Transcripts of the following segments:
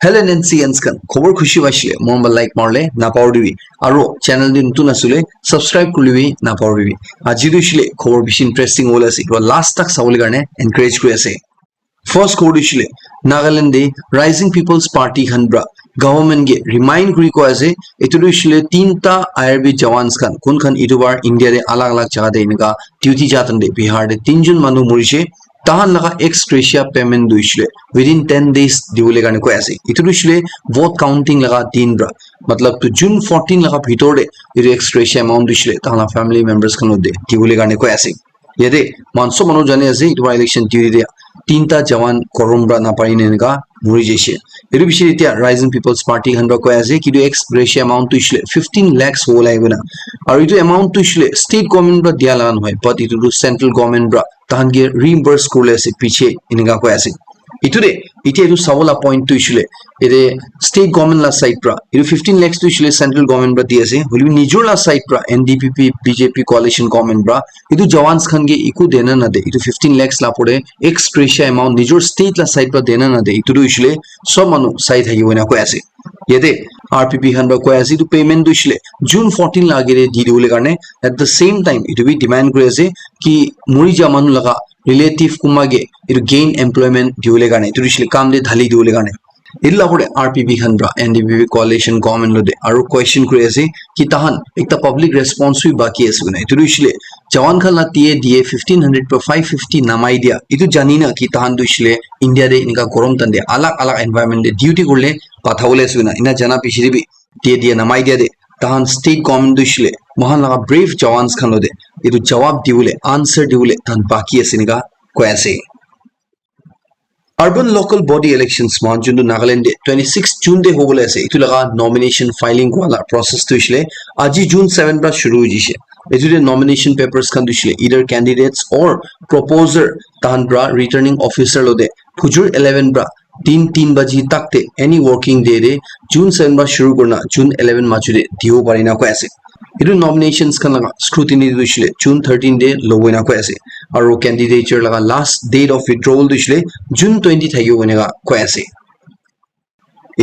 Hello Nancy Anskan, খবৰ খুশি পাইছিলে মই লাইক মাৰলে নাপাহৰিবি আৰু চেনেল দি নতুন আছিলে সাবস্ক্ৰাইব কৰিবি নাপাহৰিবি আজি দিছিলে খবৰ বেছি ইন্টাৰেষ্টিং হ'ল আছে আৰু লাষ্ট তাক চাবলৈ কাৰণে এনকাৰেজ কৰি আছে ফাৰ্ষ্ট খবৰ দিছিলে নাগালেণ্ডে ৰাইজিং পিপলছ পাৰ্টি খানব্ৰা গভৰ্ণমেণ্ট গে ৰিমাইণ্ড কৰি কৈ আছে এইটো দিছিলে তিনটা আইআৰবি জৱানছ খান কোনখন ইটোবাৰ ইণ্ডিয়াৰে আলাগ আলাগ জাগাতে এনেকা ডিউটি যাতন্দে বিহাৰতে তিনজন মানুহ মৰিছে তাহান লগা এক্স গ্ৰেচিয়া পেমেন্ট দিছিলে within 10 days দিবলৈ কাৰণে কৈ আছে ইটো দিছিলে ভোট কাউন্টিং লগা দিনৰা মতলব তো জুন 14 লগা ভিতৰতে ইটো এক্স গ্ৰেচিয়া এমাউন্ট দিছিলে তাহান ফ্যামিলি মেম্বাৰ্স খান দিবলৈ কাৰণে কৈ আছে ইয়াতে মানসো মানুহ জানে আছে ইটোবাৰ ইলেকশ্যন ডিউটি দিয়া তিনটা জৱান কৰমব্ৰা নাপাৰিনে এনেকা মৰি যাইছে এটো বিষয়ে এতিয়া ৰাইজিং পিপলছ পাৰ্টি খানবা কৈ আছে কিন্তু এক্স গ্ৰেচিয়া এমাউন্ট দিছিলে 15 lakhs হ'ল আহিব না আৰু ইটো এমাউন্ট দিছিলে ষ্টেট গভৰ্ণমেণ্ট বা দিয়া লাগা নহয় বাট ইটো চেন্ট্ৰেল গভৰ্ণমেণ্ট বা তাহানকে ৰিইম্বাৰ্স কৰিলে আছে পিছে এনেকা কৈ আছে ইটোৰে এতিয়া এইটো চাবলা পইণ্ট দিছিলে এৰে ষ্টেট গভৰ্ণমেণ্ট লা সাইড পৰা ইটো 15 lakhs দিছিলে চেন্ট্ৰেল গভৰ্ণমেণ্ট বা দি আছে হলি নিজৰ লা সাইড পৰা এনডিপিপি বিজেপি কোয়ালিশন গভৰ্ণমেণ্ট বা ইটো জৱানছ খানকে ইকো দেনা না দে ইটো 15 lakhs লা পৰে এক্স গ্ৰেচিয়া এমাউন্ট নিজৰ ষ্টেট লা সাইড পৰা দেনা না দে ইটো দিছিলে সব মানুহ সাইড থাকিব না কৈ আছে ইয়াতে আৰপিপি খান বা কৈ আছে ইটো পেমেন্ট দিছিলে জুন 14 লাগেৰে দি দিবলৈ কাৰণে এট দ্য সেম টাইম ইটো বি ডিমান্ড কৰি আছে কি মৰি যা মানুহ লগা ৰিলেটিভ কুমাগে ইটো গেইন এমপ্লয়মেন্ট দিবলৈ কাৰণে ইটো দিছিলে কাম দে ঢালি দিবলৈ কাৰণে ইল্লা পৰে আৰপিপি খান বা এনডিপিপি কোয়ালিশন গভৰ্ণমেণ্ট লদে আৰু কোৱেশ্চন কৰি আছে কি তাহান একটা পাব্লিক ৰেসপন্স হৈ বাকি আছে না ইটো দিছিলে জৱান খান লা দিয়ে 1500 পৰা 550 নামাই দিয়া ইটো জানি না কি তাহান দিছিলে ইণ্ডিয়াৰে ইনকা গৰম তান্দে আলাগ আলাগ এনভায়ৰনমেন্ট দে ডিউটি কৰিলে পাঠাবলৈ আছে না ইনা জানা পিছিৰিবি দিয়ে নামাই দিয়া দে তাহান ষ্টেট গভৰ্ণমেণ্ট দিছিলে মহান লগা ব্ৰেভ জৱানছ খান লদে ইটো জবাব দিবলৈ আনসাৰ দিবলৈ তাহান বাকি আছে নিকা কৈ আছে Urban local body elections মান যোনটো নাগালেণ্ডে 26 জুন দে হ'বলৈ আছে ইটো লগা নমিনেশন ফাইলিং কৰা প্ৰসেস দিছিলে আজি জুন 7 পৰা শুৰু হৈ দিছে এজুৰে নমিনেশন পেপাৰস খান দিছিলে ইদাৰ ক্যান্ডিডেটস অৰ প্ৰপোজাৰ তাহান পৰা ৰিটাৰ্নিং অফিচাৰ লদে ফুজুৰ 11 পৰা 3 বাজি তাকতে এনি ওয়াৰ্কিং ডে ৰে জুন 7 পৰা শুৰু কৰনা জুন 11 মাজুৰে দিও পাৰি না কৈ আছে ইটো নমিনেশনস খান লগা স্ক্ৰুটিনি দিছিলে জুন 13 ডে লবই না কৈ আছে আৰু ক্যান্ডিডেটৰ লগা লাষ্ট ডেট অফ উইথড্ৰল দিছিলে জুন 20 থাকিব এনেকা কৈ আছে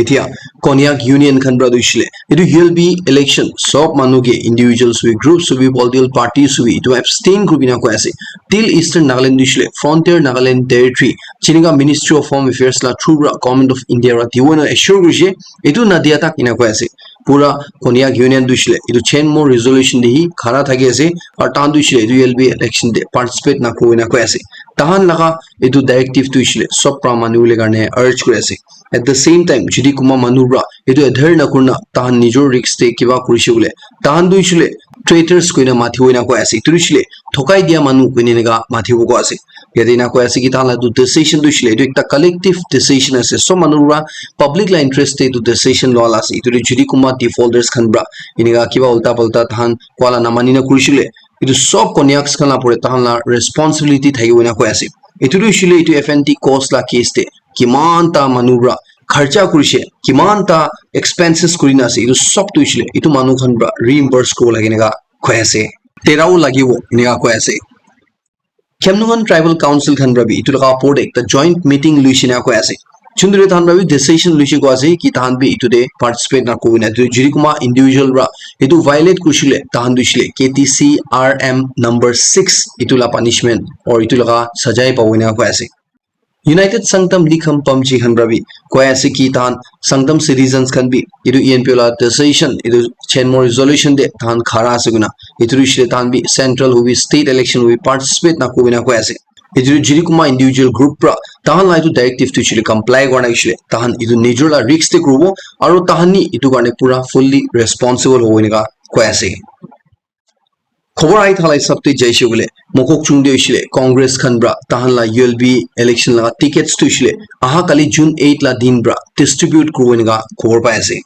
এতিয়া কনিয়াক ইউনিয়ন খান পৰা দিছিলে ইটো হিল বি ইলেকশ্যন সব মানুহকে ইন্ডিভিজুয়ালস উই গ্ৰুপস উই পলিটিক্যাল পাৰ্টিজ উই ইটো এবস্টেইন গ্ৰুপ না কৈ আছে টিল ইষ্টাৰ্ণ নাগালেণ্ড দিছিলে ফ্ৰন্টিয়াৰ নাগালেণ্ড টেৰিটৰি চিনিকা মিনিষ্ট্ৰি অফ হোম এফেয়াৰ্স লা থ্ৰু গভৰ্ণমেণ্ট অফ ইণ্ডিয়া ৰা দিৱনা এশ্যোৰ কৰিছে ইটো নাদিয়া তাক ইনা কৈ আছে পুৰা কনিয়াক ইউনিয়ন দিছিলে ইটো চেন মোৰ ৰিজলিউশন দিহি খাৰা থাকি আছে আৰু তাহান দিছিলে ইটো এলবি ইলেকশ্যন দে পাৰ্টিসিপেট না কৈ না কৈ আছে তাহান লগা ইটো ডাইৰেক্টিভ দিছিলে সব মানুহৰ কাৰণে আৰ্জ কৰি আছে at the same time যদি কুমা মানুহৰা এটো এধাৰ নকৰনা তাহান নিজৰ ৰিক্সতে কিবা কৰিছে বলে তাহান দিছিলে ট্ৰেটাৰ্স কইনা মাথি হইনা কৈ আছে তুৰিছিলে ঠকাই দিয়া মানুহ কইনে নেগা মাথিব কৈ আছে ইয়াতে না কৈ আছে কি তাহান তো ডিসিশন দিছিলে এটো একটা কালেক্টিভ ডিসিশন আছে সব মানুহৰা পাব্লিক লা ইন্টাৰেস্টে এটো ডিসিশন লল আছে এটো যদি কুমা ডিফল্টাৰ্স খানব্ৰা ইনেগা কিবা উল্টা পাল্টা তাহান কোলা না মানি না কৰিছিলে এটো সব কনিয়াক্স খানা পৰে তাহান লা ৰেসপন্সিবিলিটি থাকিব না কৈ আছে এটো দিছিলে এটো এফএনটি কষ্ট লা কেছতে কিমান তা মানুহৰা খৰচা কৰিছে কিমান তা এক্সপেন্সেস কৰিনা আছে ইটো সব দিছিলে ইটো মানুহ খান পৰা ৰিইম্বাৰ্স কৰিব লাগে নেগা কৈ আছে তেৰাও লাগিব নেগা কৈ আছে খেমনুমান ট্ৰাইবেল কাউন্সিল খান ৰবি ইটো লগা পৰ্ট একটা জয়েন্ট মিটিং লুইছিনা কৈ আছে চুন্দৰে তাহান ৰবি ডিসিশন লুইছে কৈ আছে কি তাহান বি ইটোতে পাৰ্টিসিপেট না কৰি না যদি কুমা ইন্ডিভিজুয়াল ৰা ইটো ভায়োলেট কৰিছিলে তাহান দিছিলে কেটিসি আৰএম নম্বৰ 6 ইটো লা পানিশমেন্ট অৰ ইটো লগা সজাই পাবইনা কৈ আছে United Sanctum Likham Pamji Hanrabi Koyasi Kitan Sanctum Citizens can be Idu Ianpula decision Idu Chenmore resolution de Tan Khara Suguna Idu Tan be central who be state election we participate na Kubina Koyasi Idu Jirikuma individual group pra Tahan Laitu directive to Chile comply Gwana Tahan Idu Nijula Rix de Grubo Aru Tahani Itu Gane Pura fully responsible Hovinika Koyasi খবৰ আই থালাই সবতে যাইছে বলে মকক চুং দিছিলে Congress খানব্ৰা তাহানলা ULB election লা tickets দিছিলে আহা কালি June 8 লা দিনব্ৰা distribute কৰবনিগা খবৰ পাই আছে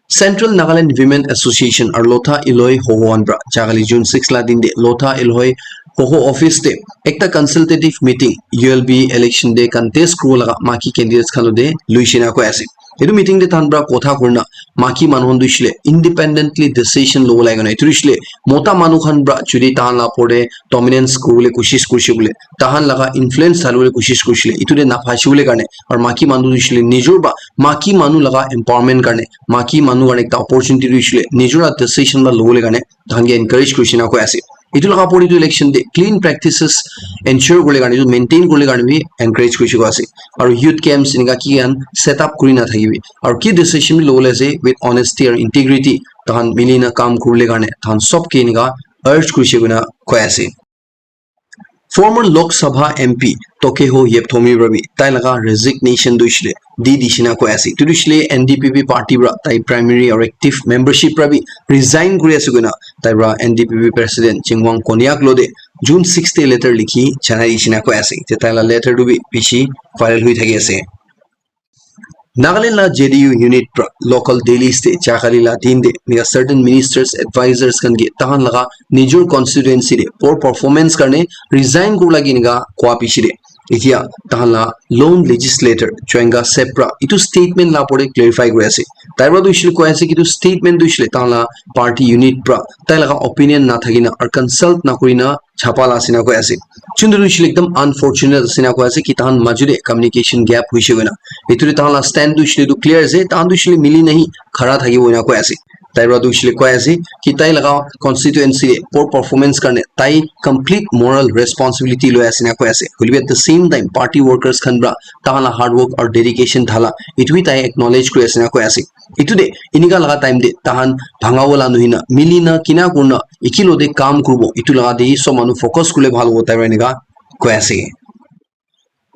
সেন্ট্ৰেল নাগালেণ্ড উইমেন এছ'চিয়েশ্যন আৰু লথা ইলয় হোৱানব্ৰা জাগালি জুন 6 লা দিন দে লথা ইলয় হোহ অফিস দে একটা কনসালটেটিভ মিটিং ইউএলবি ইলেকশ্যন দে কন্টেস্ট কৰব লগা মাকি ক্যান্ডিডেটস খানো দে লুইছিনা কৈ আছে etu meeting de tan bra kotha kurna maki manhon duisle independently decision lo lai gana etu duisle mota manu khan bra jodi tan la pore dominance kurule koshish kurse bole tahan laga influence halule koshish kursile etu de na phasibule karne aur maki manu duisle nijor ba maki manu laga empowerment karne maki manu karne ekta opportunity duisle nijora decision ba lole karne tahan ge encourage kursina ko ase etu laga pore etu election de clean practices ensure kule karne maintain kule karne bi encourage kurisi ko ase aru youth camps inga ki an set up kuri na thakibi aru ki decision bi lole ase with honesty and integrity tahan milina kam kurle karne tahan sob ke inga urge kurisi guna ko ase former Lok Sabha MP Tokeho Yepthomi Ravi tai laga resignation duisle di dishina ko ase tu duisle NDPP party bra tai primary or active membership rabi resign kuri ase guna tai bra NDPP president Chingwang Konyak lode June 6 te letter likhi chana dishina ko ase te tai la letter du bi bishi viral hui thaki ase Nagaland la JDU unit local Delhi state Chakali la team de mega certain ministers advisors kan ge tahan laga nijor constituency de poor performance karne resign kur lagi niga kwa pishi de etia tahan la lone legislator Chwenga Sepra itu statement la pore clarify kore ase taiba du ishil ko ase ki tu statement du ishile tahan la party unit pra tai laga opinion na thagina ar consult na kurina chapala sina ko ase chundu ishile ekdam unfortunate sina ko ase ki tahan majude communication gap huise gona eturi tahan la stand du ishile du clear ase tahan du ishile mili nahi khara thagi boina ko ase taiba du ishile ko ase ki tai laga constituency poor performance karne tai complete moral responsibility lo ase na ko ase will be at the same time party workers khan bra tahan la hard work or dedication thala it we tai acknowledge kore ase na ko ase itu de iniga laga time de tahan bhangawola nuhina milina kina kurna ikilo de kaam kurbo itu laga de so manu focus kule bhal hota hai eniga ko ase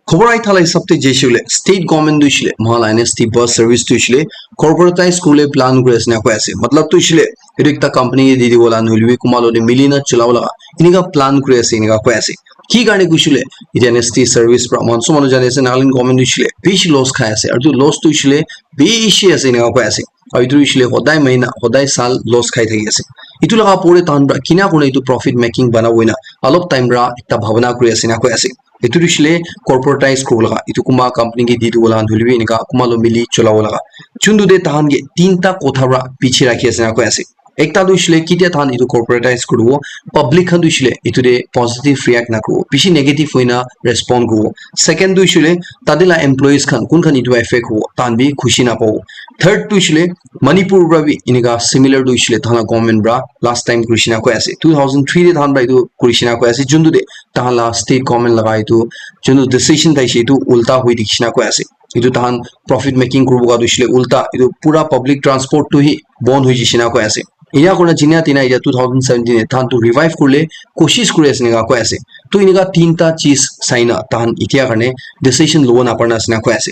খবর আই থালা সপ্তাহে যেছিলে state government দুইছিলে মহাল NST bus service দুইছিলে corporatize স্কুলে plan করে আছে না কই আছে মতলব তুইছিলে এটা একটা কোম্পানি দি দি বলা নইলবি কুমালনে মিলিনা চলাও লাগা ইনিকা প্ল্যান করে আছে ইনিকা কই আছে কি গানে কইছিলে এটা এনএসটি সার্ভিস মনসো মনো জানে আছে নাগাল্যান্ড গভর্নমেন্ট দুইছিলে বেশি লস খায় আছে আর তুই লস তুইছিলে বেশি আছে ইনিকা কই আছে আর ইটো দুইছিলে সদায় মহিনা সদায় সাল লস খাই থাকি আছে ইটো লাগা পরে তান কিনা কোনে ইটো প্রফিট মেকিং বানাবই না অলপ টাইম রা একটা ভাবনা করে আছে না কই আছে itu dishile corporatize ko laga itu kuma company ge didu wala dhulbi inika kuma lo mili cholao laga chundu de tahan ge tinta kothara piche rakhi ase na ko ase ekta dishile kitia than itu corporatize kurbo public khan dishile itu de positive react na kurbo pishi negative hoina respond kurbo second dishile tadila employees khan kun khan itu effect ho tan bi khushi na pao third dishile manipur bra bi inika similar dishile thana government bra last time krishna ko ase 2003 de than ba itu krishna ko ase jundu de tahala state government laga itu jundu decision taise itu ulta hoi dikshina ko ase itu tahan profit making kurbo ga dishile ulta itu pura public transport to hi bond hoi jishina ko ase ইয়া কোনা জিনিয়া তিনা ইয়া 2017 এ তান তো revive করলে কোশিশ করে আছে না কয় আছে তো ইনিকা তিনটা চিজ সাইনা তান ইতিয়া কারণে ডিসিশন লো না পারনা আছে না কয় আছে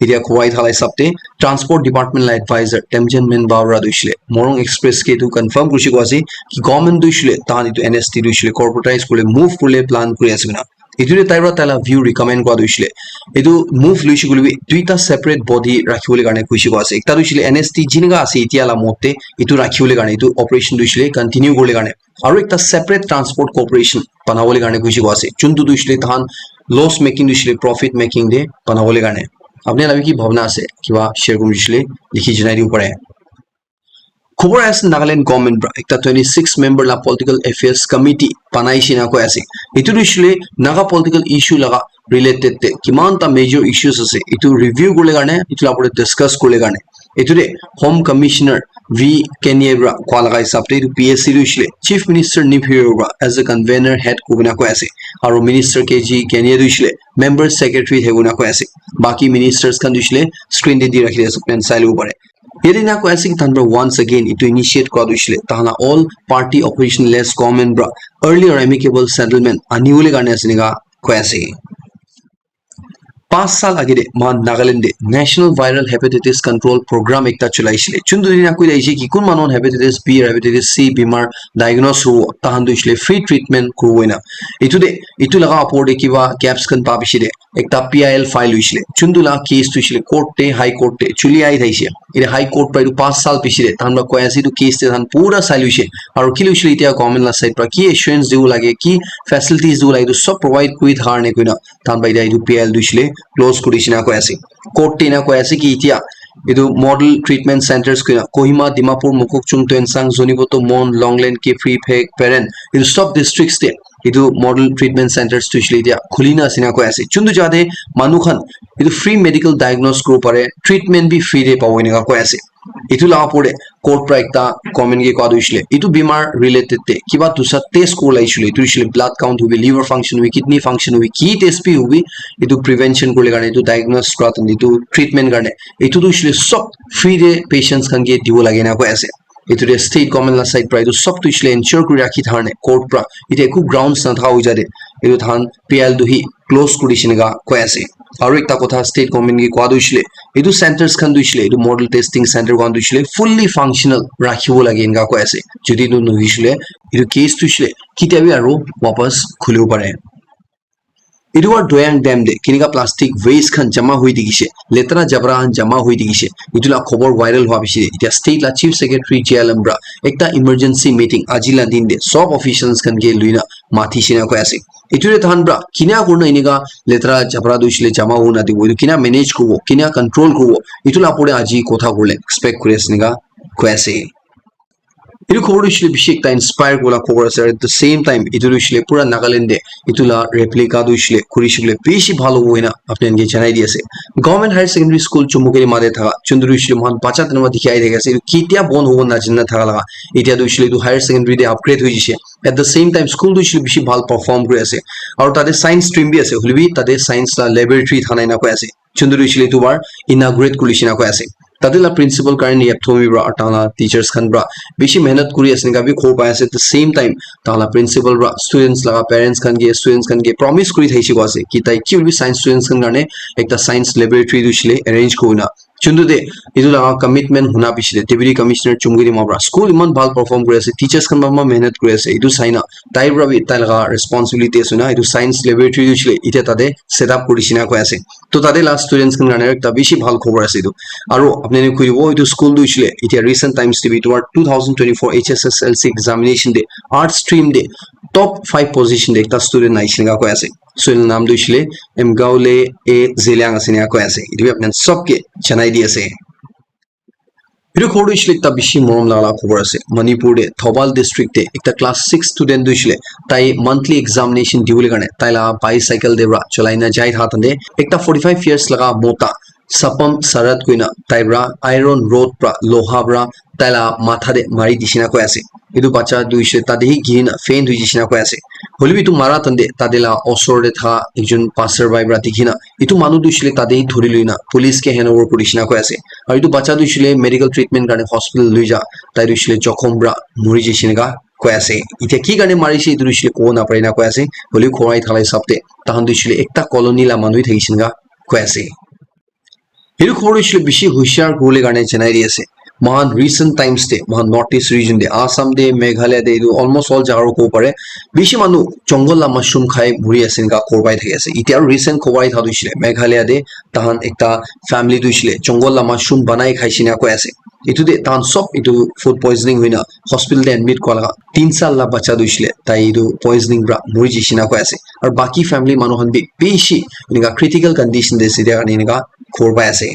ইতিয়া খোয়াই থালাই সপ্তে ট্রান্সপোর্ট ডিপার্টমেন্ট লা এডভাইজার টেমজেন মেন বাওরা দুইছিলে মরং এক্সপ্রেস কে তো কনফার্ম করছি আছে কি গভর্নমেন্ট দুইছিলে তান ইতো এনএসটি দুইছিলে কর্পোরেটাইজ করলে মুভ করলে প্ল্যান করে আছে না ইতুরে তাইরা তালা ভিউ রিকমেন্ড কৰা দুইছিলে এটো মুভ লইছি গুলিবি দুইটা সেপাৰেট বডি ৰাখিবলৈ কাৰণে খুশি আছে একটা দুইছিলে এনএসটি জিনগা আছে ইতিয়ালা মতে ইটো ৰাখিবলৈ কাৰণে ইটো অপাৰেশন দুইছিলে কন্টিনিউ কৰিবলৈ কাৰণে আৰু একটা সেপাৰেট ট্ৰান্সপোৰ্ট কৰ্পোৰেশন বানাবলৈ কাৰণে খুশি আছে চুনটো দুইছিলে তাহান লস মেকিং দুইছিলে প্ৰফিট মেকিং দে বানাবলৈ কাৰণে আপনি লাগি কি ভাবনা আছে কিবা শেয়াৰ কৰি দিছিলে লিখি জনাই দিব পাৰে খবর আছে নাগাল্যান্ড গভর্নমেন্ট একটা 26 মেম্বার লা পলিটিক্যাল অ্যাফেয়ার্স কমিটি বানাইছি না কয় আছে ইটো দিছিলে নাগা পলিটিক্যাল ইস্যু লাগা রিলেটেড তে কিমানটা মেজর ইস্যুস আছে ইটো রিভিউ করলে গানে ইটো আপরে ডিসকাস করলে গানে ইটোরে হোম কমিশনার ভি কেনিয়েব্রা কোয়ালাগা হিসাবতে ইটো পিএসসি দিছিলে চিফ মিনিস্টার নিফিয়েব্রা এজ এ কনভেনার হেড কুবিনা কয় আছে আৰু মিনিস্টার কেজি কেনিয়ে দিছিলে মেম্বার সেক্রেটারি হেগুনা কয় আছে বাকি মিনিস্টার্স খান দিছিলে স্ক্রিন দি রাখি আছে প্ল্যান চাইলব পারে Yedina ko asing tanra once again itu initiate kwa duishle tahana all party operation less government bra earlier amicable settlement aniule garne asiniga ko ase 5 साल आगे मा Nagaland national viral hepatitis control programme एकता चलाइছিলে चुन दुदिना कइ लाइছে कि कोन मानन हेपेटाइटिस बी हेपेटाइटिस सी बीमार डायग्नोस हो ताहान दुइसले फ्री ट्रीटमेंट करबोइना इतु लगा अपोर्डे किबा कैप्स कन पाबिसिले एकता पीआईएल फाइल हुइছিলে चुनदुला केस तुइसले कोर्ट ते हाई कोर्ट ते चुली आइ थाइছে इरे हाई कोर्ट पाइरु 5 साल पिसिले तानबा कयासि तो केस ते थान पूरा साइलुइছে আৰু কি লইছিলে ইতিয়া গভৰ্নমেন্ট লা সাইড পৰা কি এश्योरेंस দিউ লাগে কি ফ্যাসিলিটিज দিউ লাগে সব প্ৰোভাইড কৰি থাৰনে কইনা তান বাইদা ইটো पीआईएल দুইসলে ক্লোজ কৰিছিনা কৈ আছে কোৰ্ট টিনা কৈ আছে কি ইতিয়া itu model treatment centers kuina Kohima Dimapur Mokokchung Tuensang Zoniboto Mon Longland Kefri Phek Peren itu sub districts te itu model treatment centers to isle dia khulina asina ko ase chundu jade manukhan itu free medical diagnose kro pare treatment bi free de pawo ina ko ase itu la pore court pra ekta comment ge ko isle itu bimar related te kiba tusa test ko la isle itu isle blood count hubi liver function hubi kidney function hubi ki test bi hubi itu prevention ko le garne itu diagnose kra tan itu treatment garne itu to isle sob free de patients kan ge dibo lage na ko ase itu de state government la side pra itu sob to isle ensure kuri rakhi tharne court pra itu eku grounds na tha hoi jade itu than pl duhi close kuri shinga ko ase aru ekta kotha state government ge kwa duisle itu centers khan duisle itu model testing center khan duisle fully functional rakhibo lage inga ko ase jodi nu nuisle itu case duisle kitabi aru wapas khulibo pare itu are doyang dam de kinika plastic waste khan jama hoi digise letra jabra han jama hoi digise itula khobor viral hoa bisi eta state la chief secretary JLM bra ekta emergency meeting ajila din de sob officials khan ge luina mathi sina ko ase itule than bra kina korna iniga letra jabra duisle jama hona dibo itu kina manage korbo kina control korbo itula pore aji kotha korle expect kore asniga ko ase itu khobor isle bishi ekta inspire gola khobor ase at the same time itu isle pura Nagaland de itula replica do isle kurishile bishi bhalo hoina apni nge janai di ase government higher secondary school chumukeri made thaga chunduru isle mohan pacha tanma dikhai dega ase kitia bon hobo na jinna thaga laga etia do isle itu higher secondary de upgrade hoi jise at the same time school do isle bishi bhal perform kori ase aru tade science stream bi ase holibi tade science la laboratory thanai na ko ase chunduru isle tu bar inaugurate kulishina ko ase tadela principal karni apthomi bra atala teachers khan bra bishi mehnat kuri asne ga bi khor pa ase at the same time tala principal bra students laga parents khan ge promise kuri thaisi ko ase ki tai ki will be science students khan garne ekta science laboratory dushile arrange koina chundu de idu laga commitment huna bishile deputy commissioner chumgiri mabra school iman bhal perform kuri ase teachers khan ma mehnat kuri ase idu saina tai bra bi tai laga responsibility asuna idu science laboratory dushile ite tade set up kuri sina ko ase to tade last students khan garne ekta bishi bhal khobor ase idu aru apne kuibo itu school duisle itia recent times tv to 2024 HSSLC examination de art stream de top 5 position de ekta student naishinga ko ase so il naam duisle Mgaule a Zeliang asina ko ase itu apne sabke chanai di ase itu khobor duisle ekta bishi morom lagala khobor ase Manipur de Thobal district de ekta class 6 student duisle tai monthly examination diule garne tai la bicycle de ra cholaina jai thatande ekta 45 years laga mota sapam sarat kuina taibra iron rod pra loha bra tala matha de mari disina ko ase idu bacha duishe tadehi gina faint hui disina ko ase holibi tu mara tande tadela osor de tha ekjon passerby bra dikhina itu manu duisle tadehi dhori luina police ke handover kodisina ko ase aru itu bacha duisle medical treatment garne hospital luija tai duisle jokhom bra mori jisina ga ko ase ite ki garne marise itu duisle ko na parina ko ase holi khorai thalai sabte tahan duisle ekta colony la manui thagisin ga ko ase hiru khobor isle bishi hushar gole garne janai di ase man recent times de man northeast region de Assam de Meghalaya de almost all jagar ko pare bishi manu jongol la mushroom khai buri asin ga korbai thai ase iti aru recent khobai thadu isle Meghalaya de tahan ekta family du isle jongol la mushroom banai khaisina ko ase itu de tahan sob itu food poisoning hoina hospital de admit ko laga 3 sal la bacha du isle tai itu poisoning bra mori jisina ko ase aru baki family manu han bi bishi inga critical condition de sidia inga korbai ase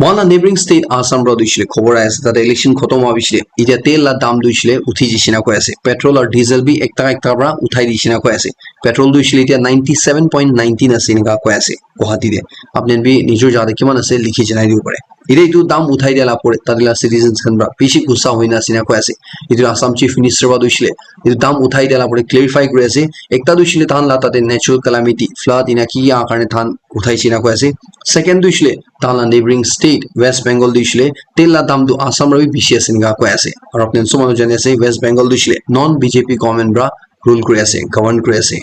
Mala neighboring state Assam bro duisle khobor ase that election khotom hoba bisle itia tel la dam duisle uthi jisina ko ase petrol or diesel bi ekta bra uthai disina ko ase petrol duisle itia 97.19 ase inga ko ase Guwahati de apne bi nijor jade kiman ase likhi janai diu pare ire itu dam uthai diala pore tadila citizens khan bra bishi gussa hoina sina ko ase itu Assam chief minister ba duisle itu dam uthai diala pore clarify kore ase ekta duisle than la tade natural calamity flood ina ki ya karne than uthai sina ko ase second duisle tala neighboring state West Bengal duisle tela dam du Assam rabi bishi asinga ko ase aru apne somanu jane ase West Bengal duisle non BJP government bra rule kore ase govern kore ase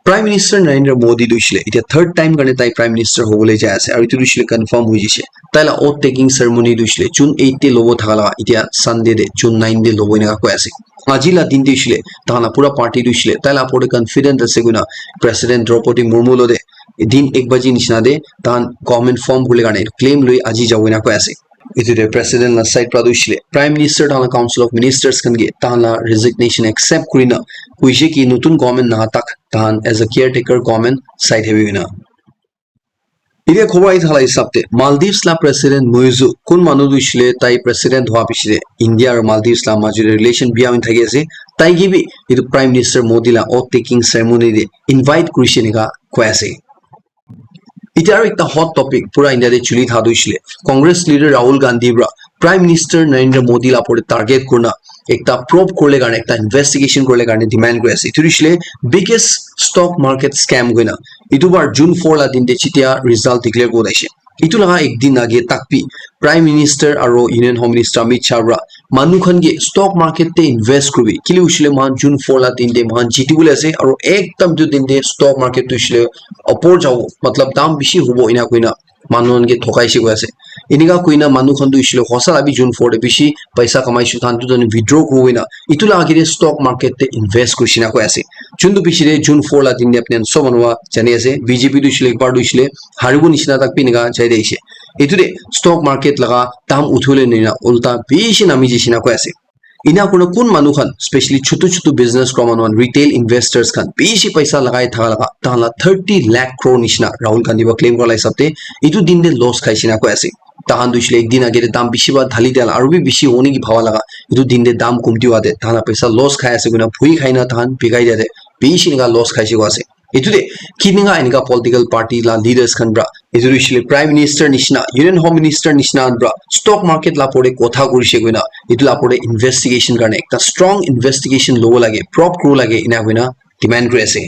Prime Minister Narendra Modi duisle itia third time garne tai prime minister hobole jai ase aru itu duisle confirm hoi jise taila oath taking ceremony duisle June 8 te lobo thagala itia Sunday de June 9 de lobo ina ko ase ajila din duisle tana pura party duisle taila pore confident ase guna President Draupadi Murmu lo de din 1 baji nishna de tan government form gule garne claim loi aji jawina ko ase itu de president la side praduishle prime minister tana council of ministers kan ge tana resignation accept kurina kuise ki nutun government na tak tan as a caretaker government side hebina এতিয়া খবৰ আহি থাকা হিচাপতে মালদ্বীপছ লা president Muizzu কোন মানুহ দিছিলে তাই প্ৰেচিডেণ্ট হোৱা পিছতে ইণ্ডিয়া আৰু মালদ্বীপছ লা মাজত ৰিলেশ্যন বিয়া হৈ থাকি আছে তাই কিবি এইটো প্ৰাইম মিনিষ্টাৰ মোদী লা অথ টেকিং চেৰেমনিৰে ইনভাইট কৰিছে এনেকা কৈ আছে এতিয়া আৰু একটা হট টপিক পুৰা ইণ্ডিয়াতে চুলি থা দিছিলে কংগ্ৰেছ লিডাৰ ৰাহুল গান্ধী পৰা প্ৰাইম মিনিষ্টাৰ নৰেন্দ্ৰ মোদী লা পৰে টাৰ্গেট কৰনা একটা প্রব করলে কারণে একটা ইনভেস্টিগেশন করলে কারণে ডিমান্ড করে আছে ইটো দিছিলে বিগেস্ট স্টক মার্কেট স্ক্যাম গইনা ইটোবার জুন 4 লা দিনতে চিতিয়া রিজাল্ট ডিক্লেয়ার করে আছে ইটো লাগা একদিন আগে তাকপি প্রাইম মিনিস্টার আর ইউনিয়ন হোম মিনিস্টার অমিত শাহরা মানুষখনকে স্টক মার্কেটে ইনভেস্ট করবি কিলে উছিলে মান জুন 4 লা দিনতে মান জিতি বলে আছে আর একদম যে দিনতে স্টক মার্কেট উছিলে অপর যাব মতলব দাম বেশি হবো ইনা কইনা মানুষকে ঠকাইছে গৈ আছে এনেকা কইনা মানুষখন দুইছিল হসা আবি জুন 4 তে বেশি পয়সা কামাইছো তানটো জন উইথড্ৰ কৰোইনা ইতুলা আগিৰে স্টক মাৰ্কেটে ইনভেস্ট কৰিছিনা কৈ আছে যোনটো পিছিলে জুন 4 লা দিন আপনি সব মানুহ জানি আছে বিজেপি দুইছিলে একবাৰ দুইছিলে হাৰিব নিচিনা তাক পিনগা চাই দেইছে ইতুৰে স্টক মার্কেট লাগা দাম উঠলে নিনা উল্টা বেশি নামি যেছিনা কৈ আছে ইনা কোন মানুষখন স্পেশালি ছোট ছোট বিজনেস কৰা মানুহ ৰিটেইল ইনভেস্টাৰ্স খান বেশি পয়সা লাগাই থাকা লাগা তাহলা 30 লাখ crore নিচিনা ৰাহুল গান্ধী বা ক্লেম কৰা হিচাপতে ইটো দিন দে লস খাইছিনা কৈ আছে তাহান দুইছিলে একদিন আগে দাম বেশি বা ঢালি দেল আৰু বেশি হনি কি ভাবা লাগা ইটো দিন দে দাম কমতি হোৱাতে তাহলা পয়সা লস খাই আছে গুনা ভুই খাই না তাহান বিগাই দে বেশি নিগা লস খাইছে আছে ইটোতে কিনিগা এনেকা পলিটিক্যাল পার্টি লা লিডার্স খান ব্রা ইটো দিছিলে প্রাইম মিনিস্টার নিচিনা ইউনিয়ন হোম মিনিস্টার নিচিনা ব্রা স্টক মার্কেট লা পরে কথা কৰিছে গুনা ইটো লা পৰে ইনভেস্টিগেশন কাৰণে একটা স্ট্ৰং ইনভেস্টিগেশন লব লাগে প্ৰপ ক্ৰু লাগে ইনা গুনা ডিমান্ড কৰি আছে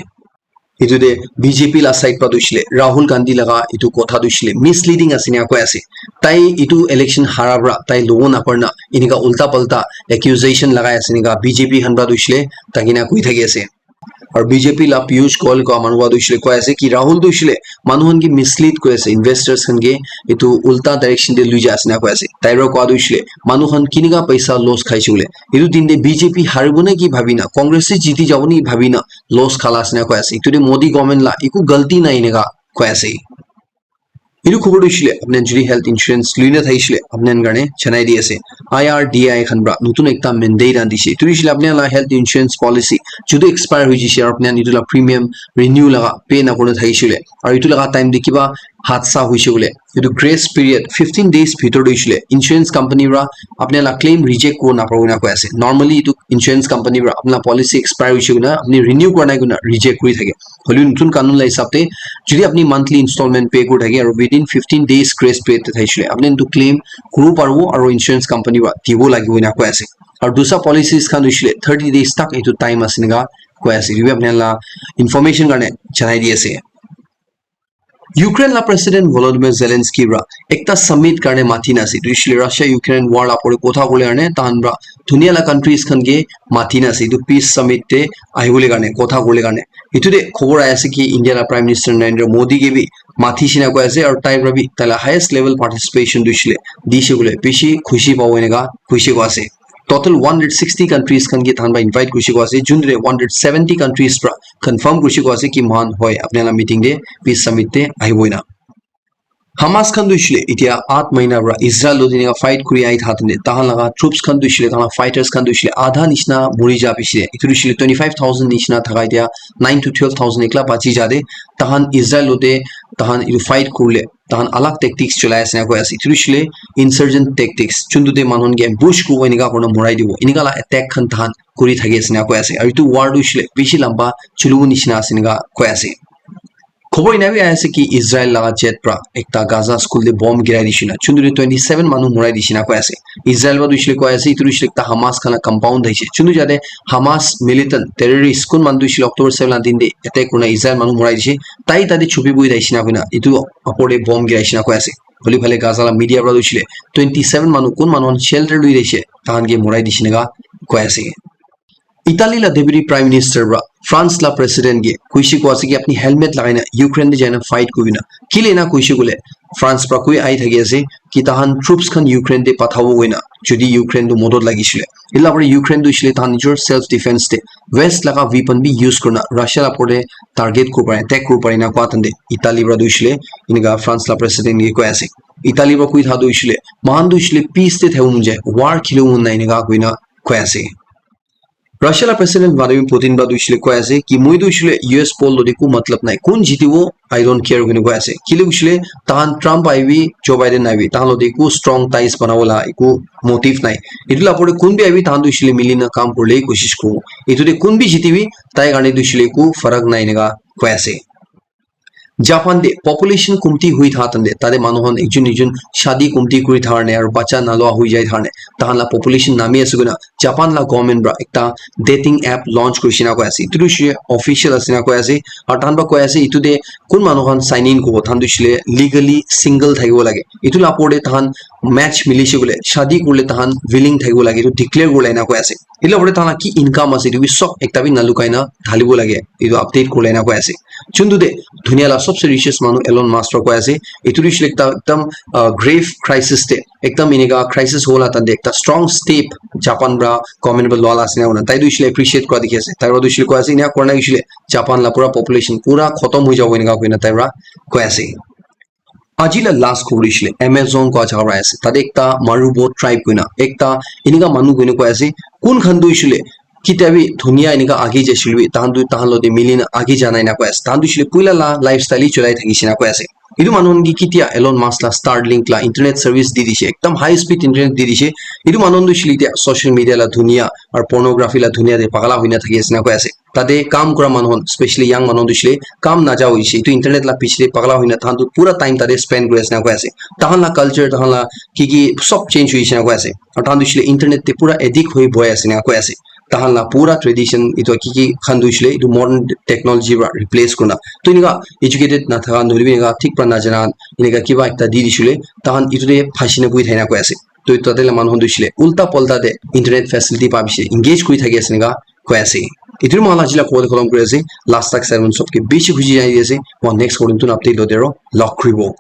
ইটোতে বিজেপি লা সাইড পা দুইছিলে রাহুল গান্ধী লাগা ইটো কথা দুইছিলে মিসলিডিং আসিনা কৈ আছে তাই ইটো ইলেকশন হারাবরা তাই লোন নাপারনা ইনিকা উল্টা পাল্টা একিউজেশন লাগাই আছে নিকা বিজেপি খানবা দুইছিলে তাকিনা কই থাকি আছে और बीजेपी ला पीयूष गोयल को मानुवा दुइছিলে কৈ আছে কি রাহুল দুইছিলে মানুহন কি মিসলিড কৈ আছে ইনভেস্টার্স খনকে এটো উল্টা ডাইরেকশন দে লুই যাসনা কৈ আছে তাইৰ কোৱা দুইছিলে মানুহন কিনিগা পয়সা লস খাইছিলে এটো দিনদে বিজেপি হাৰিবনে কি ভাবিনা কংগ্ৰেছে জিতি যাবনি ভাবিনা লস খালাসনা কৈ আছে ইটোৰে মোদি গভৰ্নমেন্ট লা একো গলতি নাই নেগা কৈ আছে ইটো খবৰ দিছিলে আপনি যদি হেলথ ইন্সুৰেন্স লুইনা থাইছিলে আপনি কাৰণে জানাই দি আছে IRDAI খানব্ৰা নতুন একটা মেন্ডেট আনিছে ইটো দিছিলে আপনি লা হেলথ ইন্সুৰেন্স পলিসি যদি এক্সপায়াৰ হৈ জিছে আৰু আপনি ইটো প্ৰিমিয়াম ৰিনিউ লাগা পে না কৰি থাইছিলে আৰু ইটো লাগা টাইম দেখিবা হাদসা হৈছে বলে ইটো গ্রেস পিরিয়ড 15 ডেজ ভিতর দিছিলে ইন্সুরেন্স কোম্পানিরা আপনি লা ক্লেম রিজেক্ট কো না পাবো না কৈ আছে নরমালি ইটো ইন্সুরেন্স কোম্পানিরা আপনা পলিসি এক্সপায়ার হৈছে না আপনি রিনিউ কৰা নাই গুনা ৰিজেক্ট কৰি থাকে হলি নতুন কানুন লা হিচাপতে যদি আপনি মান্থলি ইনস্টলমেন্ট পে কৰি থাকে আৰু উইদিন 15 ডেজ গ্ৰেস পিৰিয়ড থাইছিলে আপনি ইটো ক্লেম কৰিব পাৰবো আৰু ইন্সুৰেন্স কোম্পানিৰা দিব লাগিব না কৈ আছে আৰু দুসা পলিসিস খান দিছিলে 30 ডেজ তক ইটো টাইম আসিনগা কৈ আছে ৰিভি আপনি লা ইনফৰমেশন কাৰণে জানাই দি আছে ইউক্রেন লা প্রেসিডেন্ট ভলোদিমির জেলেন্সকি রা একটা সামিট কারণে মাথি নাসি দুইছিলে রাশিয়া ইউক্রেন ওয়ার আপরে কথা বলে আনে তাহানরা দুনিয়া লা কান্ট্রিজ খানকে মাথি নাসি দু পিস সামিটে আহিবলে কারণে কথা বলে কারণে ইতুদে খবর আইছে কি ইন্ডিয়া লা prime minister Narendra Modi K B মাথি সিনা কৈ আছে আৰু তাই ৰবি তালা হাইয়েস্ট লেভেল পার্টিসিপেশন দুইছিলে দিছে বলে বেশি খুশি পাও এনেকা খুশি কো আছে total 160 countries kan ge than ba invite kushi ko ase junre 170 countries pra confirm kushi ko ase ki man hoy apnala meeting de peace summit te ahiboina Hamas খান দুইছিলে এতিয়া 8 মহিনা পৰা ইজৰাইল লদিনা ফাইট কৰি আই থাতনে তাহা লাগা ট্ৰুপস খান দুইছিলে তাহা ফাইটাৰ্স খান দুইছিলে আধা নিচনা মৰি যা পিছিলে ইটো দুইছিলে 25000 নিচনা থাকা এতিয়া 9 to 12000 একলা বাচি যাদে তাহান ইজৰাইল লতে তাহান ইটো ফাইট করলে তাহান আলাগ টেকটিক্স চলাই আছে কৈ আছে ইটো দুইছিলে ইনসার্জেন্ট টেকটিক্স চুন্দুতে মানুন গে বুশ কো এনিকা কোন মৰাই দিব এনিকালা এটেক খান তাহান কৰি থাকি আছে কৈ আছে আৰু ইটো ওয়ার দুইছিলে বেশি লম্বা চুলু নিচনা আছে কৈ আছে খবর ইনাবি আছে কি ইজরাইল লাগা জেট প্রা একটা গাজা স্কুল দে বম গিরাই দিছিনা চুন্দুরে 27 মানুহ মৰাই দিছিনা কৈ আছে ইজরাইল বা দুইছিলে কৈ আছে ইটো দুইছিলে একটা হামাস খানা কম্পাউন্ড হৈছে চুন্দু যাতে হামাস মিলিটেন্ট টেররিস্ট কোন মানুহ দুইছিলে অক্টোবর 7 দিন দে এটেক কোনা ইজরাইল মানুহ মৰাই দিছে তাই তাদি ছবি বই দিছিনা কইনা ইটো আপৰে বম গিৰাইছিনা কৈ আছে হলি ভালে গাজালা মিডিয়া পৰা দুইছিলে 27 মানুহ কোন মানুহ শেল্টাৰ লই দিছে তাহানকে মৰাই দিছিনা কৈ আছে इटाली ला डेप्यूटी प्राइम मिनिस्टर रा फ्रांस ला प्रेसिडेंट गे कुइसी को आसे कि अपनी हेलमेट लगाइना यूक्रेन दे जाना फाइट कोबिना किलेना कुइसी गोले फ्रांस प्रा कुइ आइ थागे आसे कि ताहान ट्रुप्स खान यूक्रेन दे पठाबो गइना जदि यूक्रेन दो मदद लागिছিলে इला परे यूक्रेन दुइছিলে ताहान निजर सेल्फ डिफेंस दे वेस्ट लगा वेपन भी यूज करना रशिया ला परे टारगेट को पारे अटैक को पारे ना क्वातंदे इटाली रा दुइছিলে इनगा फ्रांस ला प्रेसिडेंट गे को आसे इटाली रा कुइ था दुइছিলে महान दुइছিলে पीस दे थेउ मुजे वार खिलो मुन नाइ नगा कोइना को आसे Russia President Vladimir Putin ba duishle koi ase ki moi duishle US poll lodi ku matlab nai kun jitibo I don't care kuni koi ase kile duishle tahan Trump aibi Joe Biden aibi tahan lodi ku strong ties banabola iku motive nai itula pore kun bi aibi tahan duishle milina kam korle koshish ko itude kun bi jitibi tai garne duishle ku farak nai nega koi ase Japan de population kumti hui thatande tade manuhon ekjun shadi kumti kuri tharne aru bacha nalwa hui jai tharne tahan la population nami asuguna Japan la government bra ekta dating app launch kurishina ko ase itu she official asina ko ase aru tahan ba ko ase itu de kun manuhon sign in ko than dushle legally single thaibo lage itu la pore tahan match milishe gule shadi kurle tahan willing thaibo lage itu declare gule na ko ase ila pore tahan ki income ase itu sok ekta bi nalukaina dhalibo lage itu update kurle na ko ase chundu de dunia la सबसे richest manu Elon Musk ko ase itu rich ekta ekdam grave crisis te ekdam inega crisis hola ta de ekta strong step Japan bra commendable lola asina una tai duishle appreciate kora dikhi ase tai duishle ko ase ina korna gishle Japan la pura population pura khatam hoi jabo inega koina tai bra ko ase ajila last korishle Amazon ko ajara ase tade ekta marubot tribe koina ekta inega manu koina ko ase kun khan duishle kitabi dunia inika agi jasilbi tahan lodi milina agi janai na ko ase tahan duishle puila la lifestyle cholai thagisina ko ase idu manon gi kitia Elon Musk la Starlink la internet service di dishe ekdam high speed internet di dishe idu manon duishle dia social media la dunia ar pornography la dunia de pagala hoina thagisina ko ase tade kam kora manon especially young manon duishle kam na jao ishe itu internet la pichre pagala hoina tahan tu pura time tade spend kore asina ko ase tahan la culture tahan la ki sob change hoisina ko ase ar tahan duishle internet te pura addict hoi boy asina ko ase tahan la pura tradition itu ki khan duishle itu modern technology ra replace kuna to inika educated na thaga noribi ga thik pra na jana inika kiba ekta di disule tahan itu de phasina pui thaina ko ase to tadela man hon duishle ulta polta de internet facility pa bishe engage koi thagi ase ga ko ase itur mala jila ko kolom kore ase last tak sermon sob ke beshi khuji jai ase mo next kodin tun update lo dero lock kribo